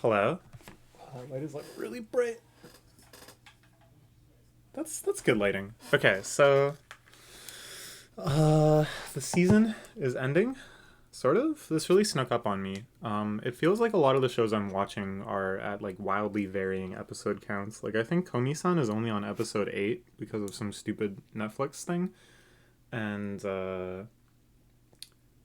Hello. That light is like really bright. That's good lighting. Okay, so the season is ending, sort of. This really snuck up on me. It feels like a lot of the shows I'm watching are at like wildly varying episode counts. Like I think Komi-san is only on episode 8 because of some stupid Netflix thing, and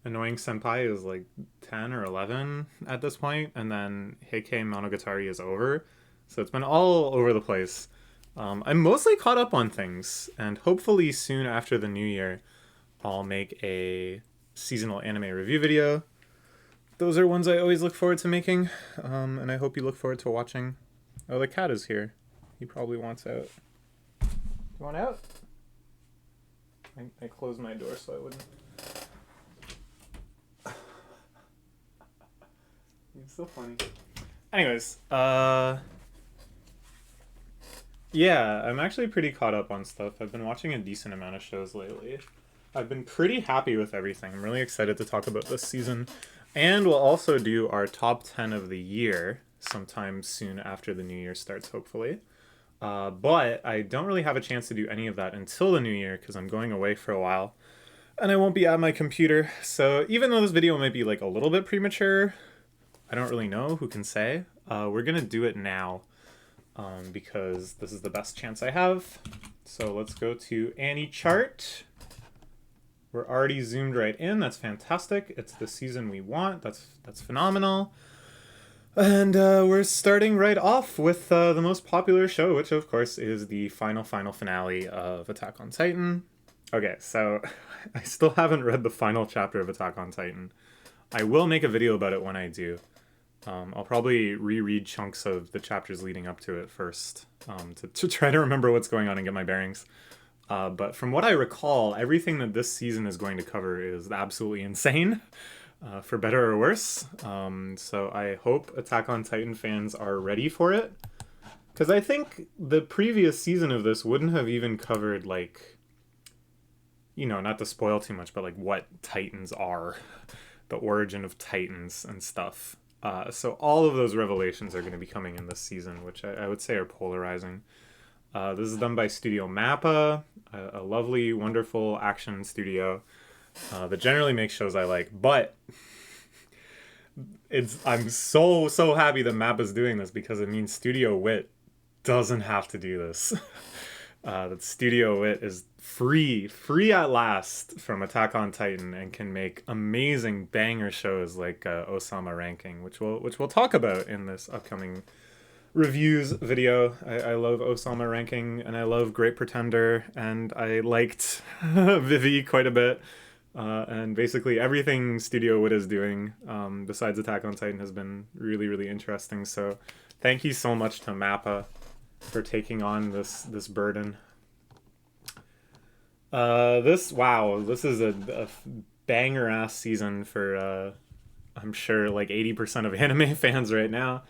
Annoying Senpai is like 10 or 11 at this point, and then Heikei Monogatari is over. So it's been all over the place. I'm mostly caught up on things, and hopefully soon after the new year, I'll make a seasonal anime review video. Those are ones I always look forward to making, and I hope you look forward to watching. Oh, the cat is here. He probably wants out. You want out? I closed my door so I wouldn't. It's so funny. Anyways, yeah, I'm actually pretty caught up on stuff. I've been watching a decent amount of shows lately. I've been pretty happy with everything. I'm really excited to talk about this season. And we'll also do our top 10 of the year sometime soon after the new year starts, hopefully. But I don't really have a chance to do any of that until the new year because I'm going away for a while. And I won't be at my computer. So even though this video might be like a little bit premature, I don't really know, who can say. We're gonna do it now because this is the best chance I have. So let's go to Annie chart. We're already zoomed right in. That's fantastic. It's the season we want. That's phenomenal. And we're starting right off with the most popular show, which of course is the final finale of Attack on Titan. Okay, so I still haven't read the final chapter of Attack on Titan. I will make a video about it when I do. I'll probably reread chunks of the chapters leading up to it first to try to remember what's going on and get my bearings. But from what I recall, everything that this season is going to cover is absolutely insane, for better or worse. So I hope Attack on Titan fans are ready for it. Because I think the previous season of this wouldn't have even covered, like, you know, not to spoil too much, but like what Titans are, the origin of Titans and stuff. So all of those revelations are going to be coming in this season, which I would say are polarizing. This is done by Studio Mappa, a lovely, wonderful action studio that generally makes shows I like. But I'm so happy that Mappa's doing this because it means Studio Wit doesn't have to do this. That Studio Wit is free at last from Attack on Titan and can make amazing banger shows like Osama Ranking, which we'll talk about in this upcoming reviews video. I love Osama Ranking and I love Great Pretender and I liked Vivi quite a bit. And basically everything Studio Wit is doing besides Attack on Titan has been really interesting. So thank you so much to Mappa for taking on this burden. This is a banger ass season for I'm sure like 80% of anime fans right now.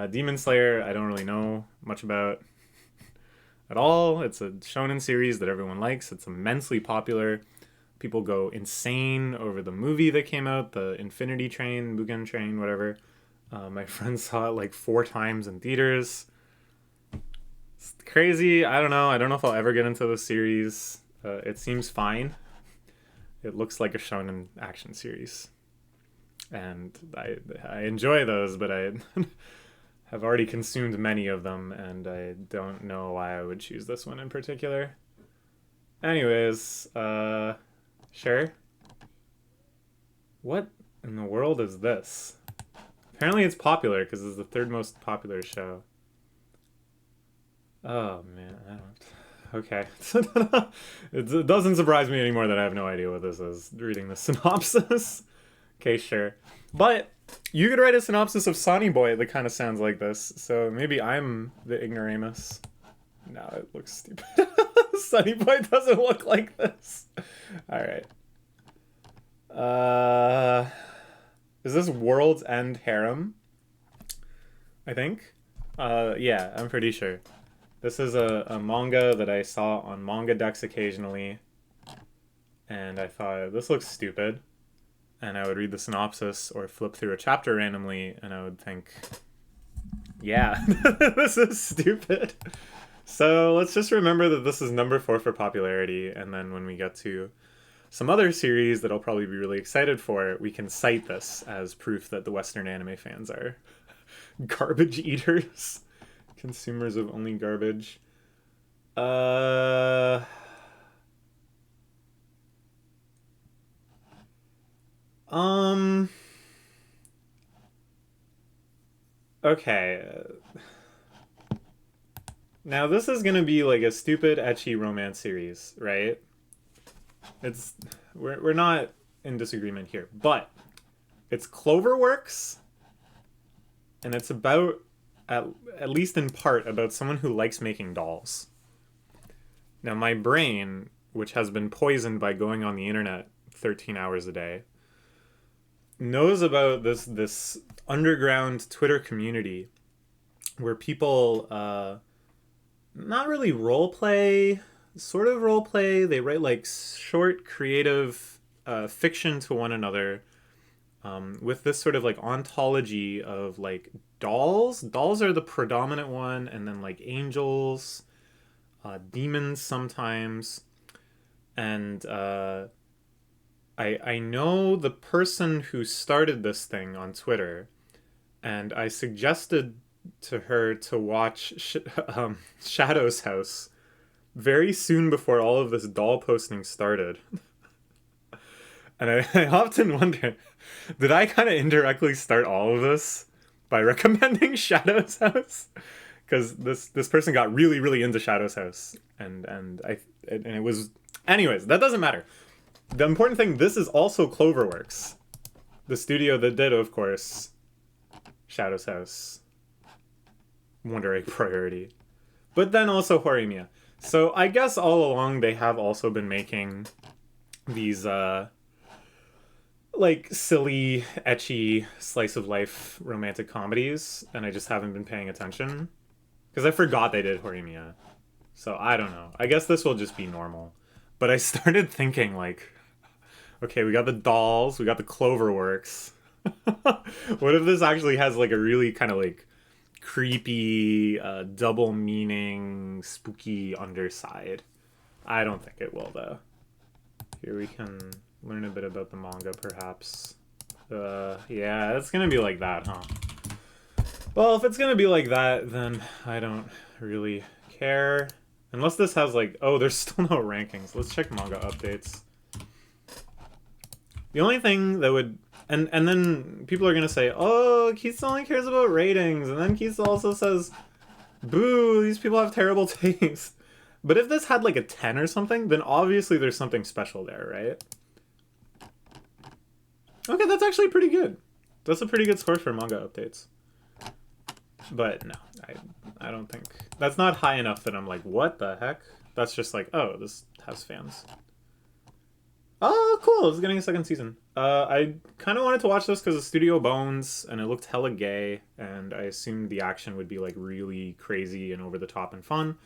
Demon Slayer I don't really know much about at all. It's a shonen series that everyone likes. It's immensely popular. People go insane over the movie that came out, the Infinity Train, Mugen Train, whatever. My friend saw it like 4 times in theaters. It's crazy. I don't know if I'll ever get into the series. It seems fine. It looks like a shonen action series. And I enjoy those, but I have already consumed many of them, and I don't know why I would choose this one in particular. Anyways, sure. What in the world is this? Apparently it's popular because it's the 3rd most popular show. Oh man, I don't. Okay. It doesn't surprise me anymore that I have no idea what this is, reading the synopsis. Okay, sure. But you could write a synopsis of Sonny Boy that kind of sounds like this, so maybe I'm the ignoramus. No, it looks stupid. Sonny Boy doesn't look like this. Alright. Is this World's End Harem? I think? Yeah, I'm pretty sure. This is a manga that I saw on Manga Dex occasionally, and I thought, this looks stupid. And I would read the synopsis or flip through a chapter randomly, and I would think, Yeah, this is stupid. So let's just remember that this is number 4 for popularity, and then when we get to some other series that I'll probably be really excited for, we can cite this as proof that the Western anime fans are garbage eaters, consumers of only garbage. Uh, um, okay. Now this is gonna be like a stupid ecchi romance series, right? It's we're not in disagreement here, but it's Cloverworks, and it's about at least in part about someone who likes making dolls. Now my brain, which has been poisoned by going on the internet 13 hours a day, knows about this underground Twitter community where people not really role play, sort of role play. They write like short, creative fiction to one another with this sort of like ontology of like dolls. Dolls are the predominant one, and then like angels, demons sometimes, and I know the person who started this thing on Twitter, and I suggested to her to watch Shadow's House very soon before all of this doll posting started. And I often wonder, did I kind of indirectly start all of this by recommending Shadow's House? Because this person got really really into Shadow's House, and it was, anyways, that doesn't matter. The important thing, this is also Cloverworks, the studio that did, of course, Shadow's House, Wonder Egg Priority, but then also Horimiya. So I guess all along they have also been making these like silly, ecchi, slice of life romantic comedies, and I just haven't been paying attention because I forgot they did Horimiya. So I don't know. I guess this will just be normal. But I started thinking like, okay, we got the dolls, we got the Cloverworks. What if this actually has like a really kind of like creepy, double meaning, spooky underside? I don't think it will though. Here we can learn a bit about the manga, perhaps. Yeah, it's gonna be like that, huh? Well, if it's gonna be like that, then I don't really care. Unless this has like, oh, there's still no rankings. Let's check manga updates. The only thing that would, and then people are gonna say, oh, Keith only cares about ratings, and then Keith also says, boo, these people have terrible taste. But if this had like a 10 or something, then obviously there's something special there, right? Okay, that's actually pretty good. That's a pretty good score for manga updates. But no, I don't think that's not high enough that I'm like, what the heck? That's just like, oh, this has fans. Oh, cool! It's getting a second season. I kind of wanted to watch this because of Studio Bones, and it looked hella gay, and I assumed the action would be like really crazy and over the top and fun.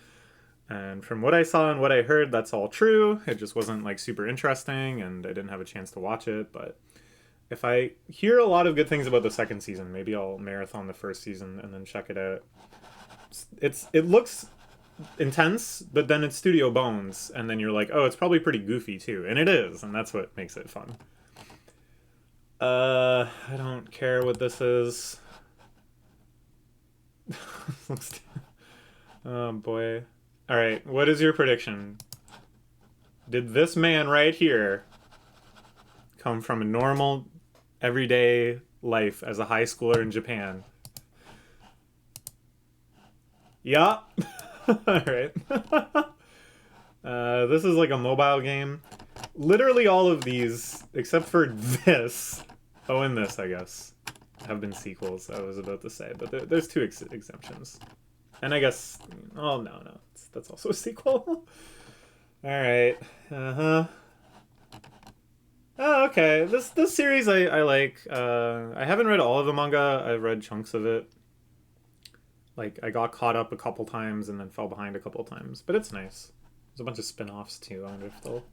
And from what I saw and what I heard, that's all true. It just wasn't like super interesting, and I didn't have a chance to watch it. But if I hear a lot of good things about the second season, maybe I'll marathon the first season and then check it out. It looks intense, but then it's Studio Bones, and then you're like, oh, it's probably pretty goofy too, and it is, and that's what makes it fun. I don't care what this is. Oh boy. Alright, what is your prediction? Did this man right here come from a normal, everyday life as a high schooler in Japan? Yeah. Alright. This is like a mobile game. Literally all of these, except for this, oh, and this, I guess, have been sequels, I was about to say, but there's two exemptions. And I guess, oh, no, that's also a sequel. Alright, uh-huh. Oh, okay, this series I like. I haven't read all of the manga, I've read chunks of it. Like, I got caught up a couple times and then fell behind a couple times, but it's nice. There's a bunch of spin-offs too. I wonder if they'll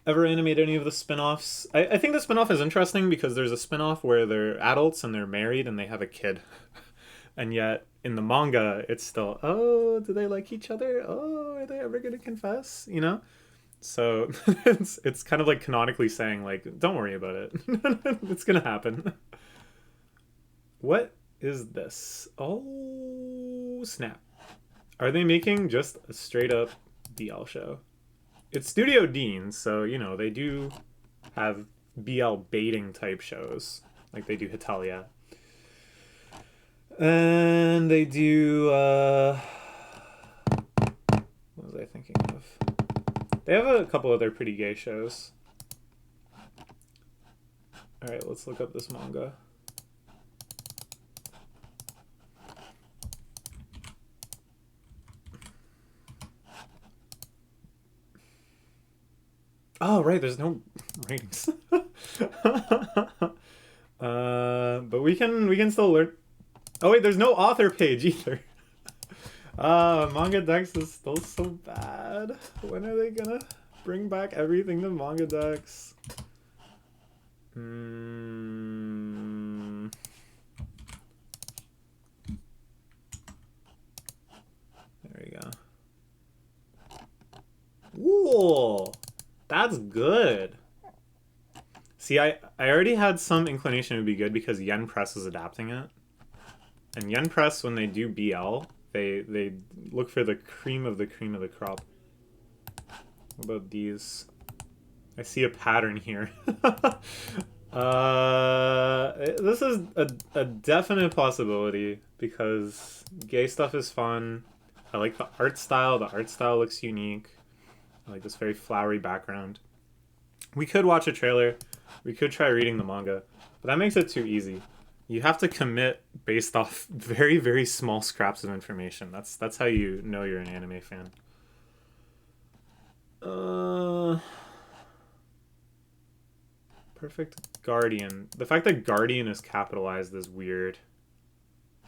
ever animate any of the spin-offs. I think the spin-off is interesting because there's a spin-off where they're adults and they're married and they have a kid. And yet in the manga, it's still, oh, do they like each other? Oh, are they ever gonna confess? You know? So it's kind of like canonically saying like, don't worry about it. It's gonna happen. What is this? Oh snap! Are they making just a straight up BL show? It's Studio Dean, so you know they do have BL baiting type shows, like they do Hetalia, and they do. What was I thinking of? They have a couple other pretty gay shows. All right, let's look up this manga. Oh, right, there's no ratings. But we can still learn. Oh wait, there's no author page either. Manga Dex is still so bad. When are they gonna bring back everything to Manga Dex? There we go. Whoa! That's good. See, I already had some inclination it would be good because Yen Press is adapting it. And Yen Press, when they do BL, they look for the cream of the crop. What about these? I see a pattern here. This is a definite possibility because gay stuff is fun. I like the art style. The art style looks unique. I like this very flowery background. We could watch a trailer. We could try reading the manga. But that makes it too easy. You have to commit based off very, very small scraps of information. That's how you know you're an anime fan. Perfect Guardian. The fact that Guardian is capitalized is weird.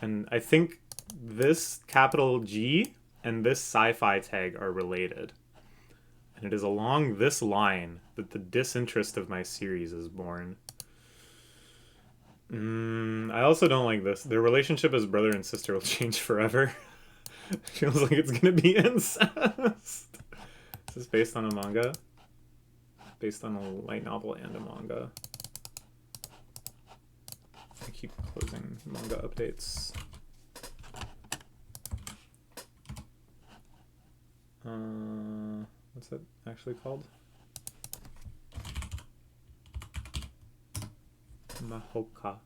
And I think this capital G and this sci-fi tag are related. And it is along this line that the disinterest of my series is born. I also don't like this. Their relationship as brother and sister will change forever. Feels like it's gonna be incest. Is this based on a manga? Based on a light novel and a manga. I keep closing manga updates. What's that actually called? Mahoka.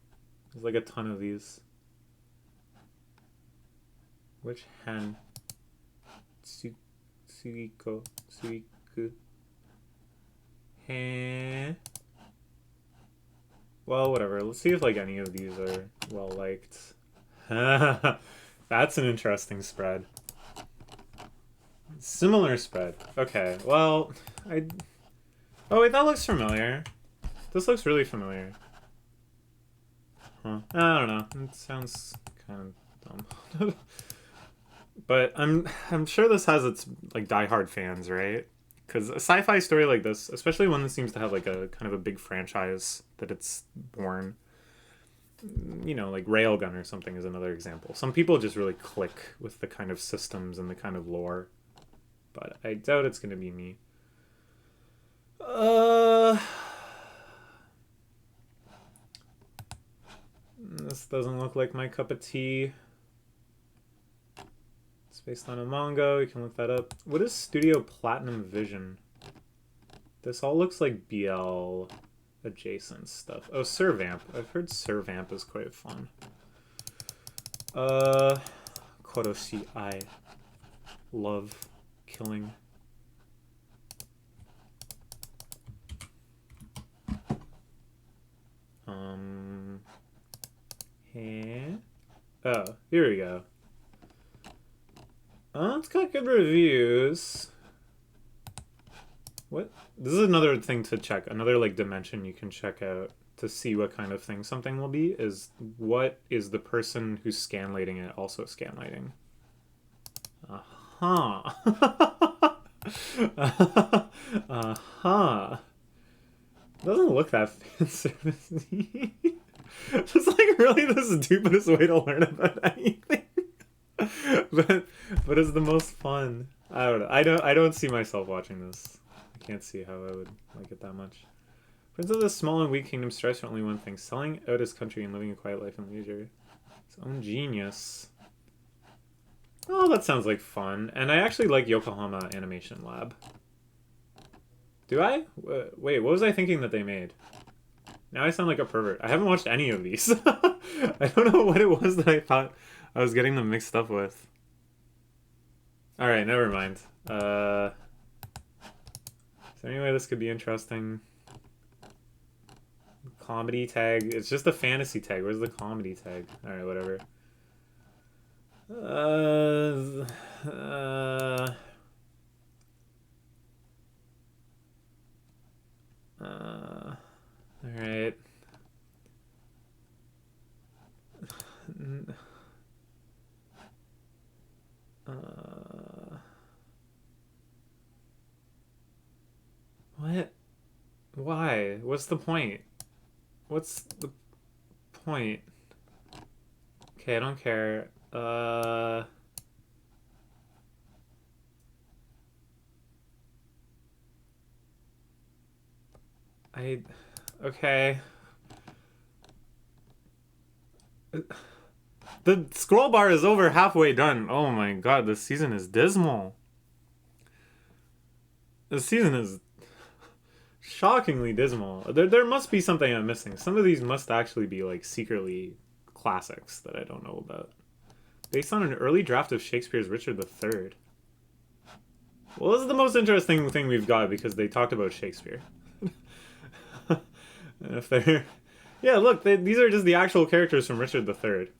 There's like a ton of these. Which Han? Suiko. Suiku. Han. Well, whatever. Let's see if like any of these are well liked. That's an interesting spread. Similar spread. Okay, well, oh wait, that looks familiar. This looks really familiar. Huh. I don't know. It sounds kind of dumb. But I'm sure this has its like diehard fans, right? Because a sci-fi story like this, especially one that seems to have like a kind of a big franchise that it's born, you know, like Railgun or something is another example. Some people just really click with the kind of systems and the kind of lore. But I doubt it's gonna be me. This doesn't look like my cup of tea. It's based on a manga. You can look that up. What is Studio Platinum Vision? This all looks like BL adjacent stuff. Oh, Servamp. I've heard Servamp is quite fun. Koroshi I. Love. Killing. Oh, here we go. It's got good reviews. What? This is another thing to check. Another like dimension you can check out to see what kind of thing something will be is what is the person who's scanlating it also scanlighting. Uh-huh. Uh-huh. Doesn't look that fan servicey. It's like really the stupidest way to learn about anything. but but it's the most fun. I don't know. I don't see myself watching this. I can't see how I would like it that much. Prince of the small and weak kingdom strives for only one thing: selling out his country and living a quiet life in leisure. His own genius. Oh, that sounds like fun. And I actually like Yokohama Animation Lab. Do I? Wait, what was I thinking that they made? Now I sound like a pervert. I haven't watched any of these. I don't know what it was that I thought I was getting them mixed up with. Alright, never mind. Is there any way this could be interesting? Comedy tag. It's just a fantasy tag. Where's the comedy tag? Alright, whatever. Alright. What? Why? What's the point? What's the point? Okay, I don't care. Okay. The scroll bar is over halfway done. Oh my god, this season is dismal. This season is shockingly dismal. There must be something I'm missing. Some of these must actually be like secretly classics that I don't know about. Based on an early draft of Shakespeare's Richard III. Well, this is the most interesting thing we've got because they talked about Shakespeare. If they're... Yeah, look, these are just the actual characters from Richard III.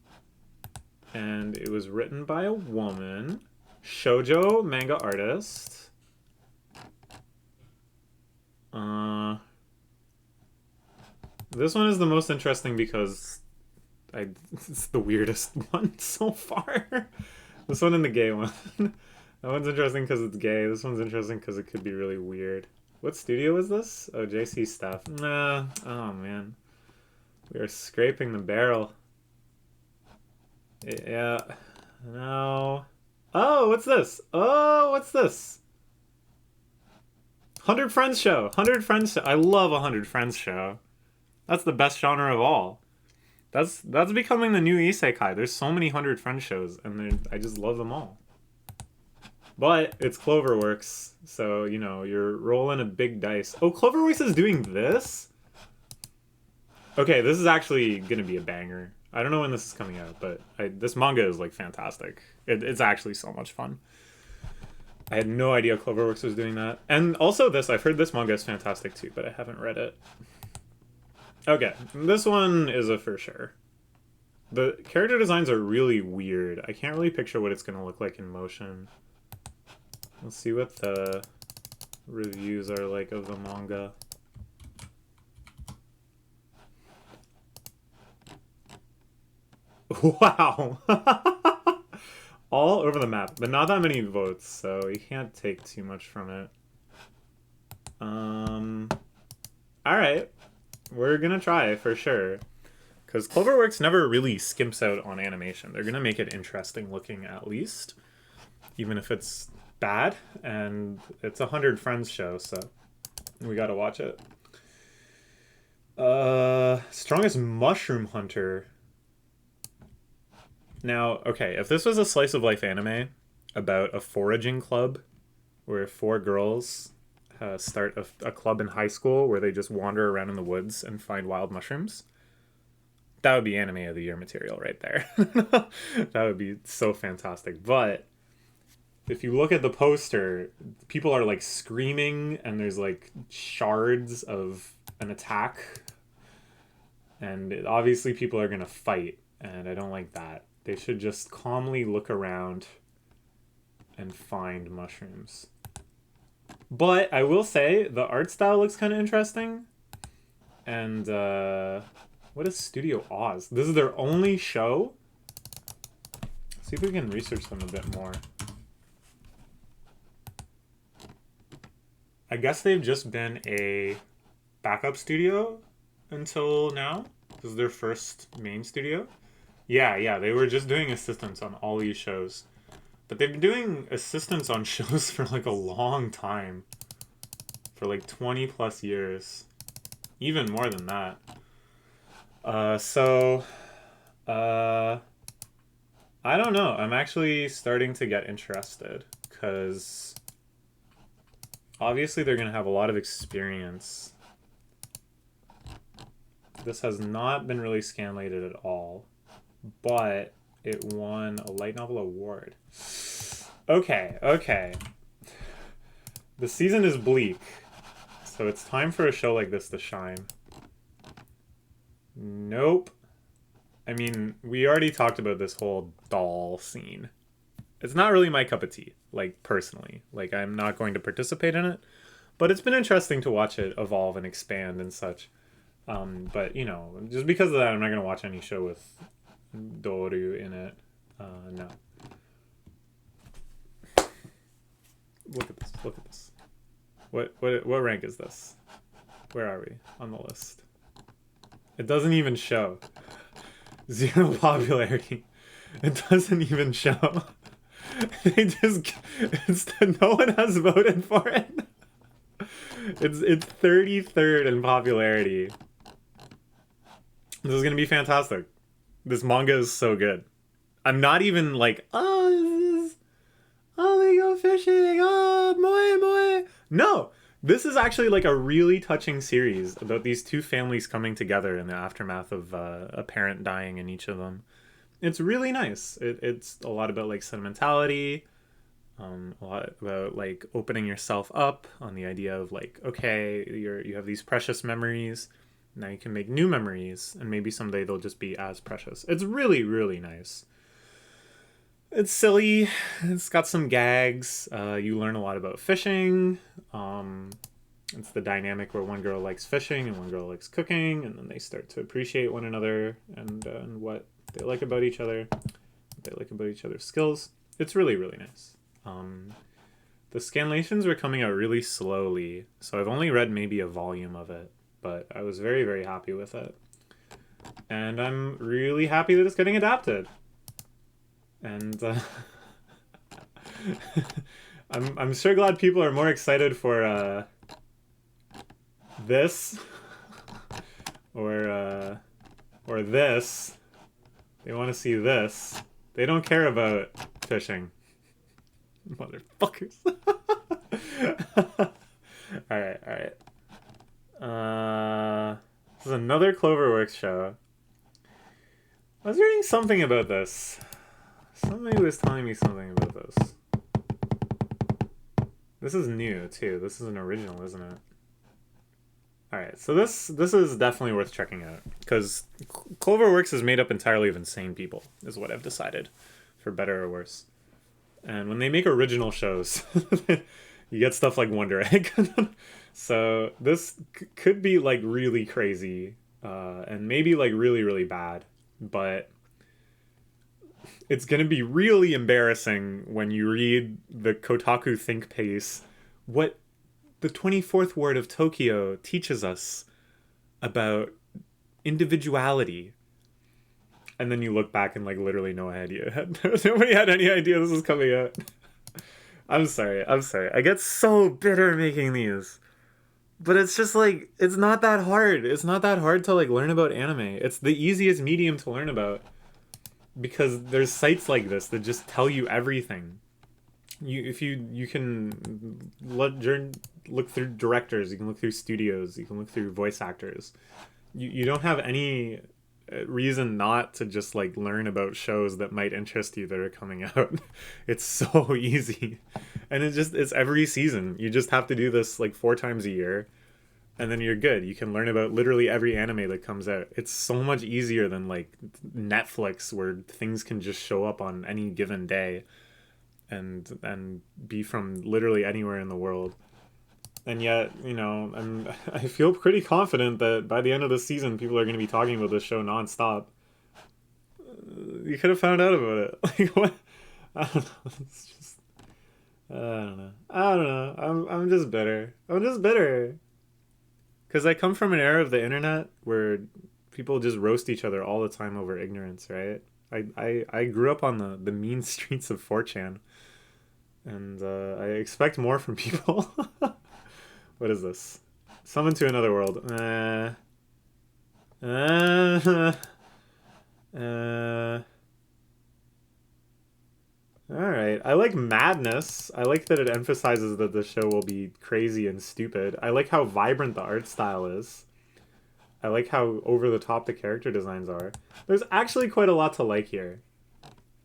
And it was written by a woman. Shoujo manga artist. This one is the most interesting because it's the weirdest one so far. This one and the gay one. That one's interesting because it's gay. This one's interesting because it could be really weird. What studio is this? Oh, JC Staff. Nah. Oh, man. We are scraping the barrel. Yeah. No. Oh, what's this? Oh, what's this? 100 Friends show. 100 Friends show. I love 100 Friends show. That's the best genre of all. That's becoming the new isekai. There's so many 100 Friends shows, and I just love them all. But it's Cloverworks, so, you know, you're rolling a big dice. Oh, Cloverworks is doing this? Okay, this is actually gonna be a banger. I don't know when this is coming out, but this manga is, like, fantastic. It's actually so much fun. I had no idea Cloverworks was doing that. And also this, I've heard this manga is fantastic too, but I haven't read it. Okay, this one is a for sure. The character designs are really weird. I can't really picture what it's going to look like in motion. Let's see what the reviews are like of the manga. Wow! All over the map, but not that many votes, so you can't take too much from it. Alright. We're gonna try, for sure. Because Cloverworks never really skimps out on animation. They're gonna make it interesting looking, at least. Even if it's bad, and it's a 100 Friends show, so we gotta watch it. Strongest Mushroom Hunter. Now, okay, if this was a slice of life anime about a foraging club where 4 girls start a club in high school where they just wander around in the woods and find wild mushrooms, that would be anime of the year material right there. That would be so fantastic. But if you look at the poster, people are like screaming and there's like shards of an attack. And obviously people are going to fight, and I don't like that. They should just calmly look around and find mushrooms. But I will say the art style looks kind of interesting. And what is Studio Oz? This is their only show. Let's see if we can research them a bit more. I guess they've just been a backup studio until now. This is their first main studio. Yeah, they were just doing assistants on all these shows. But they've been doing assistants on shows for like a long time. For like 20 plus years. Even more than that. So, I don't know. I'm actually starting to get interested. Because obviously they're going to have a lot of experience. This has not been really scanlated at all. But it won a light novel award. Okay. The season is bleak. So it's time for a show like this to shine. Nope. I mean, we already talked about this whole doll scene. It's not really my cup of tea, like, personally. Like, I'm not going to participate in it. But it's been interesting to watch it evolve and expand and such. But, you know, just because of that, I'm not going to watch any show with Doru in it. No. Look at this. What rank is this? Where are we on the list? It doesn't even show. 0 popularity. It doesn't even show. No one has voted for it. It's 33rd in popularity. This is gonna be fantastic. This manga is so good. I'm not even like, they go fishing, moe. No, this is actually like a really touching series about these two families coming together in the aftermath of a parent dying in each of them. It's really nice. It's a lot about like sentimentality, a lot about like opening yourself up on the idea of like, okay, you have these precious memories. Now you can make new memories, and maybe someday they'll just be as precious. It's really, really nice. It's silly. It's got some gags. You learn a lot about fishing. It's the dynamic where one girl likes fishing and one girl likes cooking, and then they start to appreciate one another and what they like about each other, what they like about each other's skills. It's really, really nice. The scanlations were coming out really slowly, so I've only read maybe a volume of it, but I was very, very happy with it. And I'm really happy that it's getting adapted. And I'm sure glad people are more excited for this or this. They want to see this. They don't care about fishing. Motherfuckers. Alright. This is another Cloverworks show. I was reading something about this. Somebody was telling me something about this. This is new, too. This is an original, isn't it? Alright, so this is definitely worth checking out. Because Cloverworks is made up entirely of insane people, is what I've decided. For better or worse. And when they make original shows, you get stuff like Wonder Egg. So this could be, like, really crazy. And maybe, like, really, really bad. But it's going to be really embarrassing when you read the Kotaku think piece what the 24th ward of Tokyo teaches us about individuality. And then you look back and like literally no idea. Nobody had any idea this was coming out. I'm sorry. I get so bitter making these. But it's just like, it's not that hard. It's not that hard to like learn about anime. It's the easiest medium to learn about. Because there's sites like this that just tell you everything. You can look through directors, you can look through studios, you can look through voice actors. You don't have any reason not to just like learn about shows that might interest you that are coming out. It's so easy. And it's every season. You just have to do this like 4 times a year. And then you're good. You can learn about literally every anime that comes out. It's so much easier than like Netflix where things can just show up on any given day and be from literally anywhere in the world. And yet, you know, I feel pretty confident that by the end of the season, people are going to be talking about this show nonstop. You could have found out about it. Like, what? I don't know. It's just... I don't know. I'm just bitter. Because I come from an era of the internet where people just roast each other all the time over ignorance, right? I grew up on the mean streets of 4chan, and I expect more from people. What is this? Summon to another world. Uh, uh, Alright. I like madness. I like that it emphasizes that the show will be crazy and stupid. I like how vibrant the art style is. I like how over the top the character designs are. There's actually quite a lot to like here.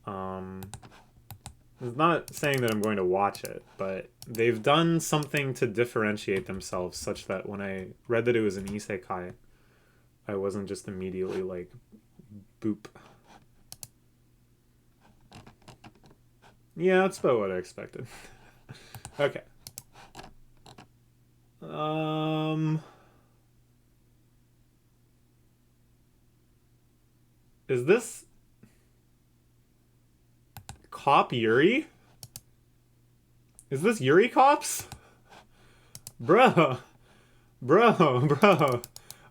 Um, it's not saying that I'm going to watch it, but they've done something to differentiate themselves such that when I read that it was an isekai, I wasn't just immediately like, boop. Yeah, that's about what I expected. Okay. Is this Cop Yuri? Is this Yuri Cops? Bro. Bro.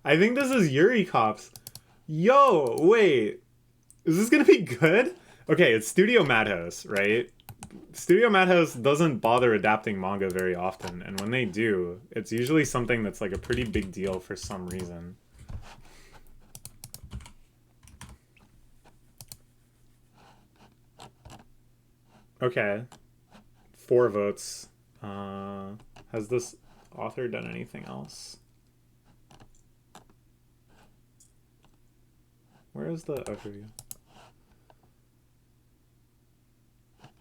I think this is Yuri Cops. Yo, wait. Is this gonna be good? Okay, it's Studio Madhouse, right? Studio Madhouse doesn't bother adapting manga very often, and when they do, it's usually something that's like a pretty big deal for some reason. Okay. 4 votes. Has this author done anything else? Where is the overview?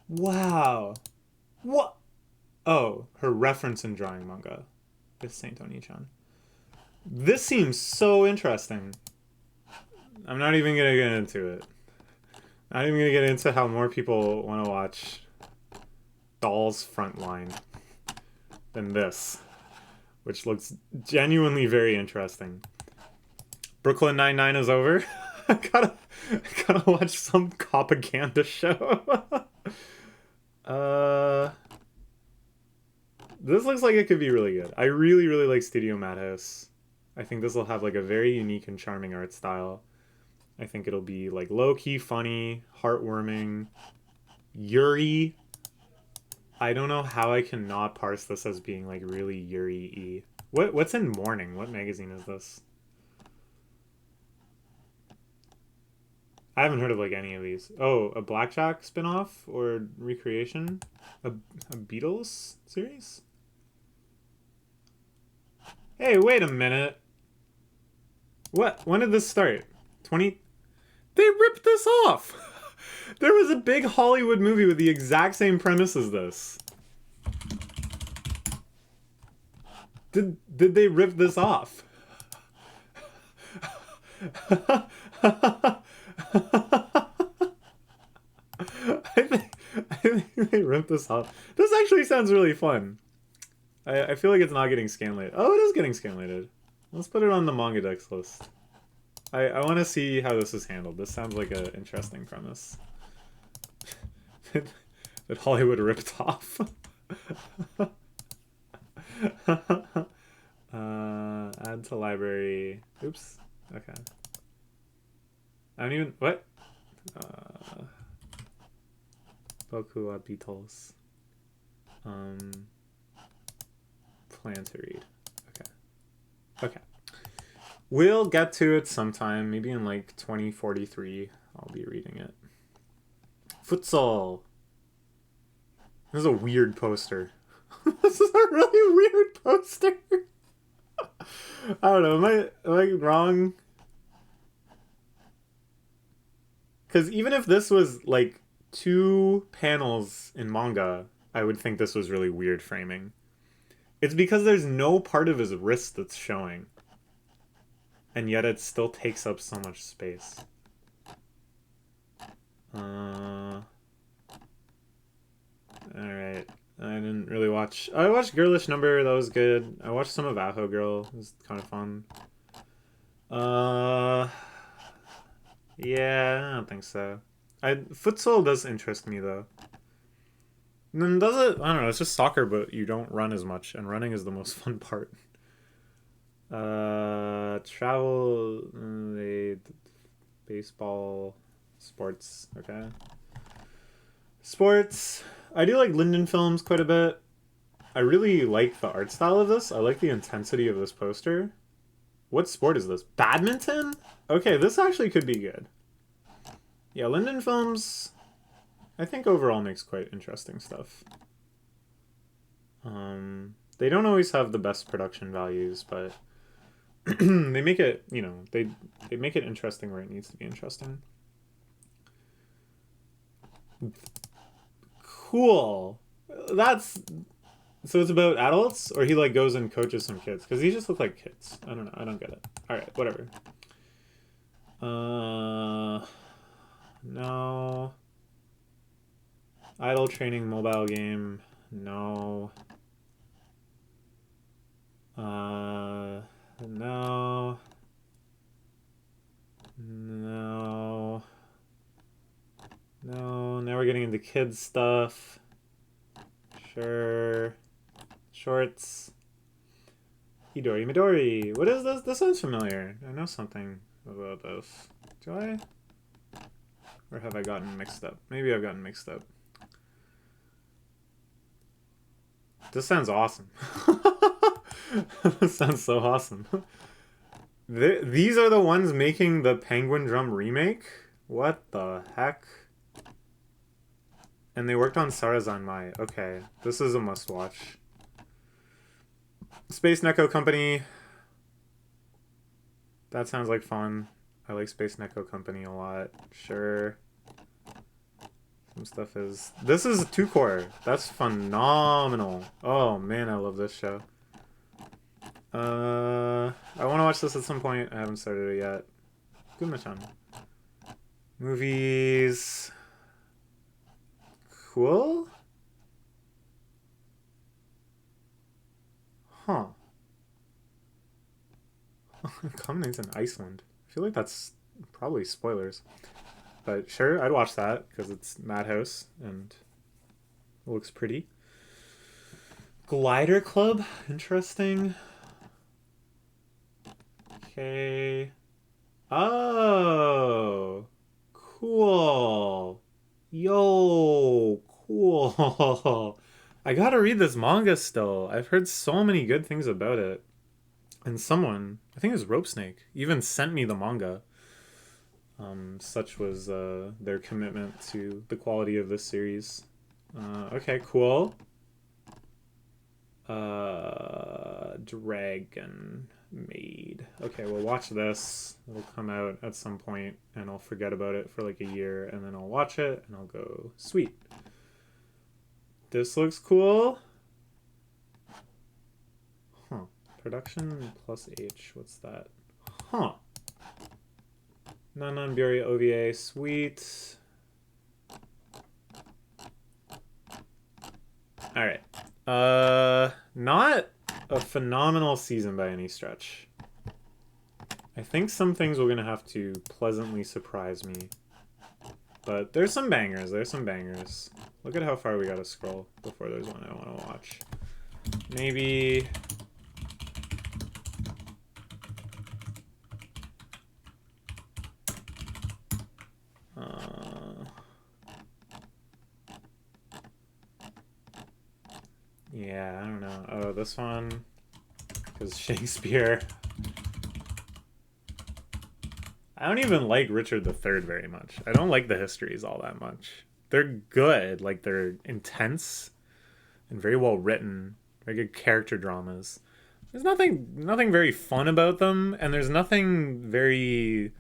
Wow. What? Oh, her reference in drawing manga is Saint Oni-chan. This seems so interesting. I'm not even gonna get into it. Not even gonna get into how more people want to watch Doll's Frontline than this, which looks genuinely very interesting. Brooklyn Nine-Nine is over. I gotta watch some propaganda show. This looks like it could be really good. I really like Studio Madhouse. I think this will have like a very unique and charming art style. I think it'll be like low-key funny, heartwarming. Yuri. I don't know how I can not parse this as being like really Yuri-y. What's in Morning? What magazine is this? I haven't heard of like any of these. Oh, a Blackjack spin-off or recreation? A Beatles series? Hey, wait a minute. What? When did this start? 20... They ripped this off! There was a big Hollywood movie with the exact same premise as this. Did they rip this off? I think they ripped this off. This actually sounds really fun. I feel like it's not getting scanlated. Oh, it is getting scanlated. Let's put it on the Mangadex list. I want to see how this is handled. This sounds like an interesting premise. That Hollywood ripped off. Add to library. Oops. Okay. I don't even... What? Boku wa Beatles. Plan to read. Okay. We'll get to it sometime. Maybe in like 2043. I'll be reading it. Futsal. This is a weird poster. This is a really weird poster. I don't know. Am I wrong? Because even if this was like 2 panels in manga, I would think this was really weird framing. It's because there's no part of his wrist that's showing. And yet it still takes up so much space. Alright. I didn't really watch... I watched Girlish Number, that was good. I watched some of Aho Girl, it was kind of fun. Yeah, I don't think so. Futsal does interest me, though. And then does it? I don't know, it's just soccer, but you don't run as much, and running is the most fun part. Travel, baseball, sports. Okay. Sports. I do like Linden Films quite a bit. I really like the art style of this. I like the intensity of this poster. What sport is this? Badminton? Okay, this actually could be good. Yeah, Linden Films, I think overall makes quite interesting stuff. They don't always have the best production values, but they make it, they make it interesting where it needs to be interesting. Cool. That's so it's about adults, or he like goes and coaches some kids because these just look like kids. I don't know. I don't get it. All right, whatever. No. Idle training mobile game. No. No. No. No. Now we're getting into kids stuff. Sure. Shorts. Hidori Midori. What is this? This sounds familiar. I know something about this. Do I? Or have I gotten mixed up? Maybe I've gotten mixed up. This sounds awesome. This sounds so awesome. These are the ones making the Penguin Drum remake? What the heck? And they worked on Sarazanmai. Okay, this is a must-watch. Space Neko Company. That sounds like fun. I like Space Neko Company a lot. Sure. Some stuff is... This is 2-core. That's phenomenal. Oh, man, I love this show. I want to watch this at some point. I haven't started it yet. Guma-chan. Movies... Cool? Huh. Commonings in Iceland. I feel like that's probably spoilers. But sure, I'd watch that because it's Madhouse and it looks pretty. Glider Club? Interesting. Okay. Oh. Cool. Yo, cool. I gotta read this manga still. I've heard so many good things about it. And someone, I think it was Rope Snake, even sent me the manga. Such was their commitment to the quality of this series. Okay, cool. Dragon Maid. Okay, we'll watch this. It'll come out at some point, and I'll forget about it for like a year, and then I'll watch it, and I'll go, sweet. This looks cool. Huh. Production plus H. What's that? Huh. Nanan Buri OVA. Sweet. Alright. Not a phenomenal season by any stretch. I think some things we're gonna have to pleasantly surprise me. But there's some bangers. There's some bangers. Look at how far we gotta scroll before there's one I want to watch. Maybe... yeah, I don't know. Oh, this one... Because Shakespeare... I don't even like Richard III very much. I don't like the histories all that much. They're good. Like, they're intense and very well written. Very good character dramas. There's nothing very fun about them, and there's nothing very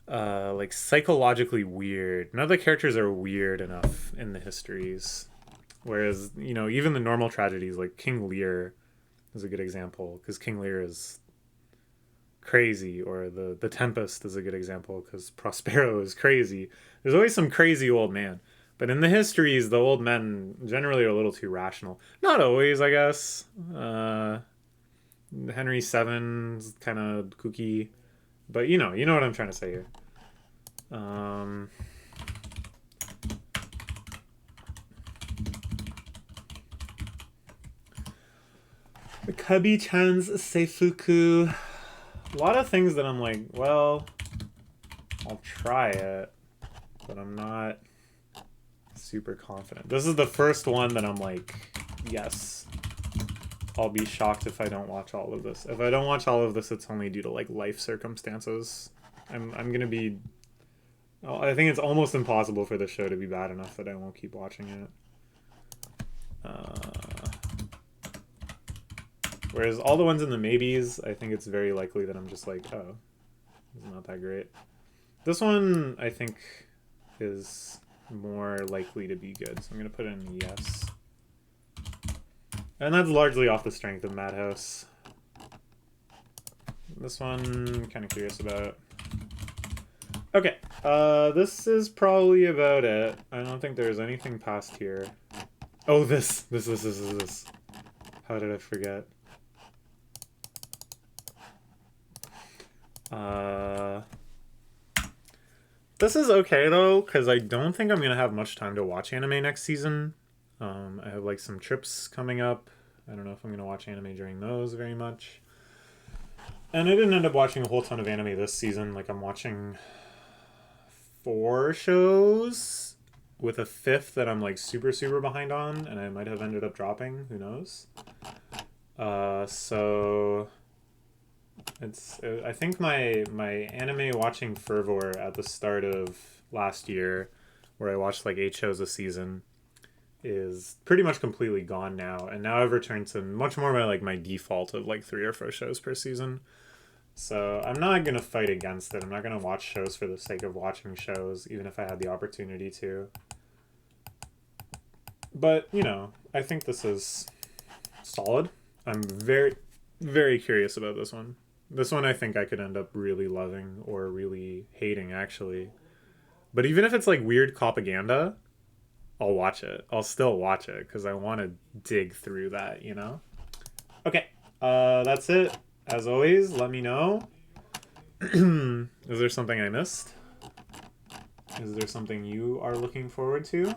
like psychologically weird. None of the characters are weird enough in the histories. Whereas, even the normal tragedies like King Lear is a good example, because King Lear is crazy, or the Tempest is a good example because Prospero is crazy. There's always some crazy old man. But in the histories, the old men generally are a little too rational. Not always, I guess. Henry VII's kind of kooky. But you know what I'm trying to say here. Kabi-chan's Seifuku. A lot of things that I'm like, well, I'll try it, but I'm not super confident. This is the first one that I'm like, yes, I'll be shocked if I don't watch all of this. If I don't watch all of this, it's only due to like life circumstances. I'm gonna be. I think it's almost impossible for the show to be bad enough that I won't keep watching it. Whereas all the ones in the maybes, I think it's very likely that I'm just like, oh, it's not that great. This one, I think, is more likely to be good. So I'm going to put in yes. And that's largely off the strength of Madhouse. This one, kind of curious about. Okay, this is probably about it. I don't think there's anything past here. Oh, this. How did I forget? This is okay though, because I don't think I'm gonna have much time to watch anime next season. I have like some trips coming up. I don't know if I'm gonna watch anime during those very much. And I didn't end up watching a whole ton of anime this season. Like I'm watching 4 shows with a 5th that I'm like super behind on, and I might have ended up dropping. Who knows? So it's I think my anime watching fervor at the start of last year, where I watched like 8 shows a season, is pretty much completely gone now, and now I've returned to much more my default of like 3 or 4 shows per season. So I'm not gonna fight against it. I'm not gonna watch shows for the sake of watching shows, even if I had the opportunity to. But you know, I think this is solid. I'm very curious about this one. This one I think I could end up really loving or really hating, actually. But even if it's like weird propaganda, I'll watch it. I'll still watch it because I want to dig through that, you know? Okay, that's it. As always, let me know. Is there something I missed? Is there something you are looking forward to?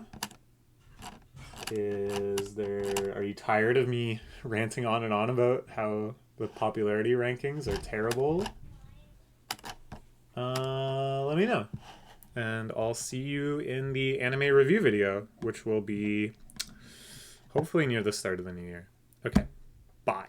Are you tired of me ranting on and on about how the popularity rankings are terrible? Let me know. And I'll see you in the anime review video, which will be hopefully near the start of the new year. Okay, bye.